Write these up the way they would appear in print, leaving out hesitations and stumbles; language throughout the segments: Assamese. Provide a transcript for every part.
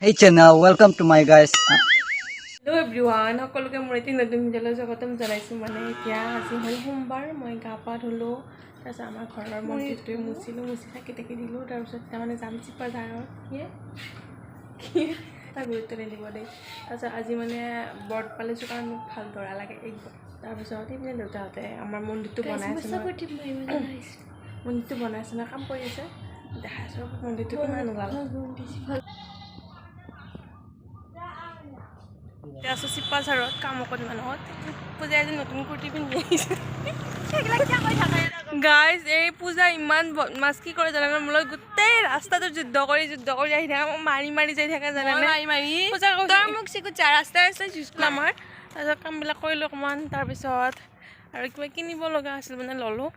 Hey channel, welcome to my guys. Hello everyone, সকলোকে মোৰ এটি নতুন ভিডিঅ'লৈ স্বাগতম জনাইছোঁ। মানে এতিয়া আজি হ'ল সোমবাৰ, মই গা পা ধুলোঁ, তাৰপিছত আমাৰ ঘৰৰ মন্দিৰটোৱে মুচি থাকি দিলোঁ। তাৰপিছত তাৰমানে যাম চিপাঝাৰত তাৰ গুৰুত্ব নিদিব দেই। তাৰপিছত আজি মানে ব্ৰত পালিছোঁ কাৰণ মোক ভাল দৰা লাগে একদম। তাৰপিছত এইপিনে দেউতাহঁতে আমাৰ মন্দিৰটো বনাই আছে ন কাম কৰি আছে, দেখাইছোঁ মন্দিৰটো কিমান ওলাল। এতিয়া আছোঁ চিপাঝাৰত কাম অকণমানত। পূজাই আজি নতুন কুৰ্তি পিন্ধি আহিছে। গাইজ এই পূজা ইমান বদমাছ কি কৰে জানে, মোৰ লগত গোটেই ৰাস্তাটো যুদ্ধ কৰি আহি থাকে, মোক মাৰি যাই থাকে জানে। পূজা মোক চিকুচা ৰাস্তাই আমাৰ তাৰপিছত কামবিলাক কৰিলোঁ অকণমান। তাৰপিছত আৰু কিবা কিনিব লগা আছিল মানে ল'লোঁ।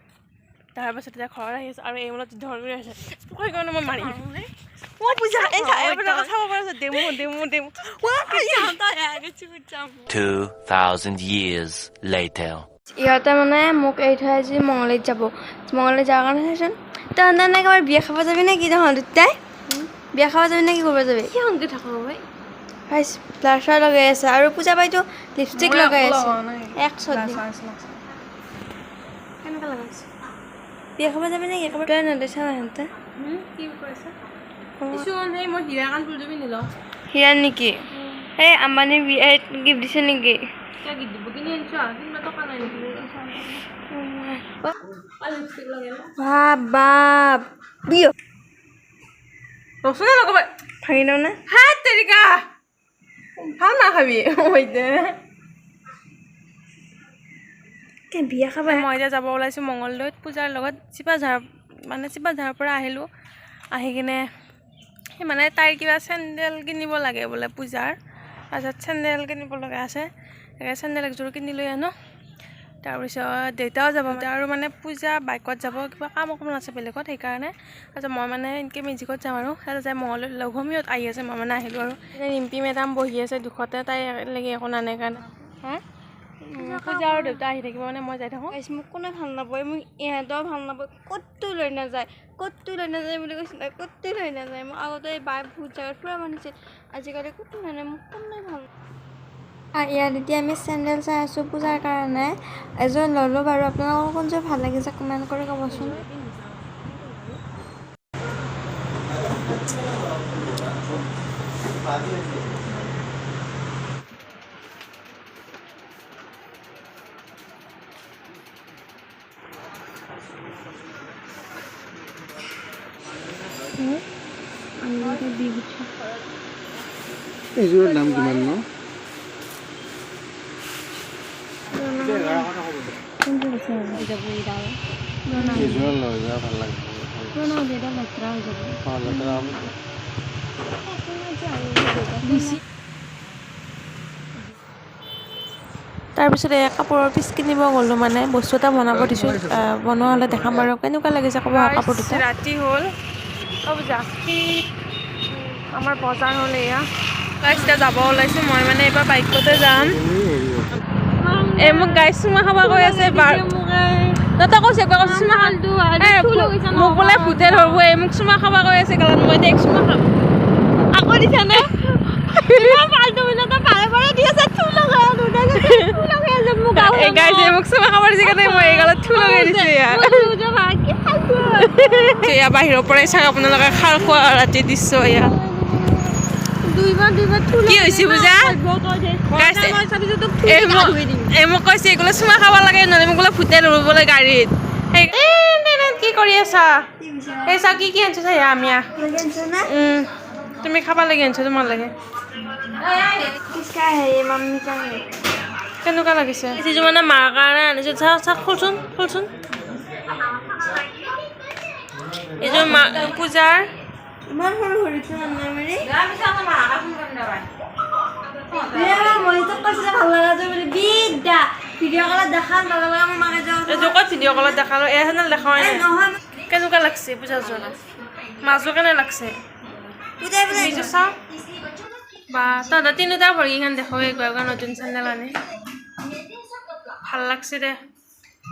তাৰপাছত এতিয়া ঘৰত আহি আছে আৰু এই মলত যুদ্ধ কৰি আছে, সেইকাৰণে মই মাৰিম। Oh, pূজা, কথা পাতিছো ডেমো 2,000 years later. ইহঁতে মানে মোক এৰি থৈ আজি মঙলদৈত যাব। মঙলদৈত যাৰ কাৰণে চাইচোন তহঁতে একেবাৰে বিয়া খাব যাবি নে কি? তহঁত দুটাই বিয়া খাব যাবি নে কি কৰিব যাবি? কি সংগীত থাকো ব্লাছাৰ লগাই আছে আৰু পূজা বাইতো লিপষ্টিক লগাই আছে। কেনেকুৱা লগাইছে? বিয়া খাব যাবি নে কি? একেবাৰে নেদেচা নাহেঁতে কি কৈছে? সেই মই হীৰা কাণ ফুলজবি নিলো হিয়ান নেকি? এই আম্বানীৰ বিয়াত গিফ্ট দিছে নেকি? কিয় গীত দিব কিনি আনিছো আৰু কিমান টকা নাই নেকি? লিপষ্টিক লগাই বাপ বিয়া ৰচনা লগাবা ভাঙি দিওঁ নে? হাত তেৰিকা ভাল নাখাবি বিয়া খাব। মই এতিয়া যাব ওলাইছোঁ মঙলদৈত পূজাৰ লগত। চিপাঝাৰৰ পৰা আহিলোঁ। আহি কিনে সেই মানে তাইৰ কিবা চেণ্ডেল কিনিব লাগে বোলে পূজাৰ। তাৰপিছত চেণ্ডেল কিনিব লগা আছে, সেইকাৰণে চেণ্ডেল একযোৰ কিনি লৈ আনো। তাৰপিছত দেউতাও যাব আৰু মানে পূজা বাইকত যাব, কিবা কাম অকণমান আছে বেলেগত সেইকাৰণে। তাৰপিছত মই মানে এনেকৈ মেজিকত যাম আৰু তাতে যাই মঙলদৈত লঘুমিত আহি আছে। মই মানে আহিলোঁ আৰু ৰিম্পী মেডাম বহি আছে দুখতে, তাই লাগি একো নানে কাৰণে। পূজা আৰু দেউতা আহি থাকিব মানে মই যাই থাকোঁ। মোক কোনে ভাল নাপায়, মোক ইহঁতেও ভাল নাপায়, ক'তো লৈ নাযায় বুলি কৈছিলে, ক'তো লৈ নাযায়। মোক আগতে বাই বহুত জেগাত ফুৰা মানিছিল, আজিকালি ক'তো নানে, মোক কোনে ভাল। ইয়াত এতিয়া আমি চেণ্ডেল চাই আছোঁ পূজাৰ কাৰণে। এযোৰ ল'লোঁ বাৰু, আপোনালোকৰ কোনযোৰ ভাল লাগিছে কমেণ্ট কৰি ক'বচোন। এইযোৰৰ দাম কিমান ন? এইযোৰ লৈ যোৱা ভাল লাগিব। তাৰপিছত এই কাপোৰৰ পিচ কিনিব গ'লোঁ, মানে বস্তু এটা বনাব দিছোঁ। বনোৱা হ'লে দেখাম বাৰু কেনেকুৱা লাগিছে ক'ব। কাপোৰ দুটা ৰাতি হ'ল পূজা, আমাৰ বজাৰ হ'ল এয়া। এতিয়া যাব ওলাইছোঁ মই, মানে এইবাৰ বাইকতে যাম। এই মোক গাই চুমা খাব কৈ আছে তই কৈছে মোক বোলে ভূতে ধৰিব। এই মোক চুমা খাব কৈ আছে কাৰণ মই এতিয়া চুমা খাম আকৌ দিছা নে? মোক চুমা খাব দিছে কাৰণে মই এই গালত থু লগাই দিছোঁ। এয়া বাহিৰৰ পৰাই চাওক আপোনালোকে খাৰ খোৱা ৰাতি দৃশ্য। এয়া কি হৈছে পূজা? এই মোক কৈছে এইগুলো চুমা খাব লাগে, নহ'লে মোক বোলে ভূতে ধৰিবলৈ গাড়ীত। কি কৰি আছা? এই চাওঁ কি আনিছো চাই আমি তুমি খাব লাগে আনিছো তোমাৰ লাগে। কেনেকুৱা লাগিছে? যিযোৰ মানে মাৰ কাৰণে আনিছো। চাওক খোলচোন এইযোৰ পূজাৰ। ইমান সৰু সৰুটো এযোৰ ক'ত ভিডিঅ' কলত দেখালো, এয়া চেনেল দেখাই নাই। কেনেকুৱা লাগছে পূজাযোৰ? মাজো কেনে লাগছে চাওঁ বা তহঁতৰ তিনিটা ভৰিকেইখন দেখুৱাই একবাৰ নতুন চেণ্ডেল আনি ভাল লাগছে দে।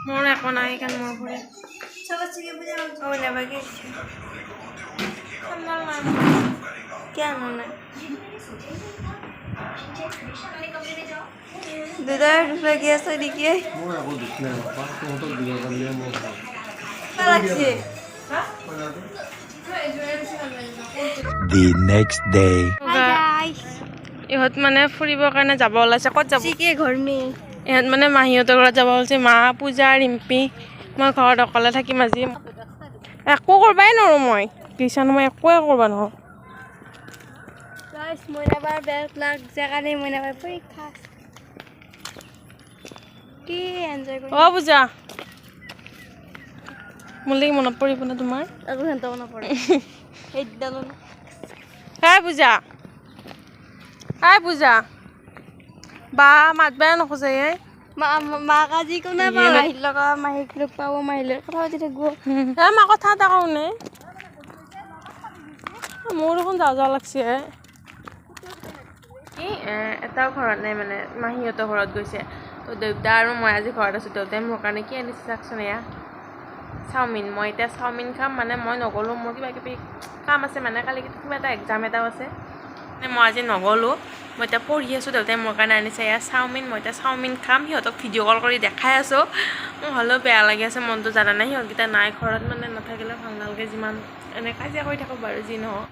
মোৰ একো নাই সেইকাৰণে মোৰ ভৰি চেণ্ডেল নাই কিয় আনা নাই দুটাৰ লাগি আছে নেকি মোৰ একো দুখ নাই বাপা তহঁতক দিব পাৰিলে মোৰ ভাল লাগছে The next day. ইহঁত মানে ফুৰিবৰ কাৰণে যাব ওলাইছে ক'ত যাব চিকে ঘৰ মে ইহঁত মানে মাহীহঁতৰ ঘৰত যাব ওলাইছে মা পূজা ৰিম্পী মই ঘৰত অকলে থাকিম আজি একো কৰিবাই নোৱাৰোঁ মই টিউশ্যন মই একোৱে কৰিব নোৱাৰোঁ গাইছ মইনাবাৰ বেগ লাগছে কাৰণে মইনাবাৰ পৰীক্ষা কি এনজয় কৰি অ' পূজা মোলৈ মনত পৰিব নে তোমাৰ আৰু হেঁতক নপৰে সেইডালো হাই পূজা বা মাতবাই নোখোজে মাক আজি কোনে পাওঁ মাহীৰ লগত মাহীক লগ পাব মাহীৰ লগত কথা পাতি থাকিব মা কথা এটা কওঁ নে মোৰ দেখোন যাওঁ লাগছে এটাও ঘৰত নাই মানে মাহীহঁতৰ ঘৰত গৈছে তো দেউতা আৰু মই আজি ঘৰত আছোঁ দেউতাই মোৰ কাৰণে কি আনিছে চাওকচোন এয়া চাওমিন মই এতিয়া চাওমিন খাম মানে মই নগ'লোঁ মোৰ কিবা কিবি কাম আছে মানে কালি কিবা এটা এক্সাম এটাও আছে মই আজি নগ'লোঁ মই এতিয়া পঢ়ি আছোঁ দেউতাই মোৰ কাৰণে আনিছে এয়া চাওমিন মই এতিয়া চাওমিন খাম সিহঁতক ভিডিঅ' কল কৰি দেখাই আছোঁ মোৰ হ'লেও বেয়া লাগি আছে মনটো জানা নাই সিহঁতকেইটা নাই ঘৰত মানে নাথাকিলে ভাল নালাগে যিমান এনে কাজিয়া কৰি থাকোঁ বাৰু যি নহওক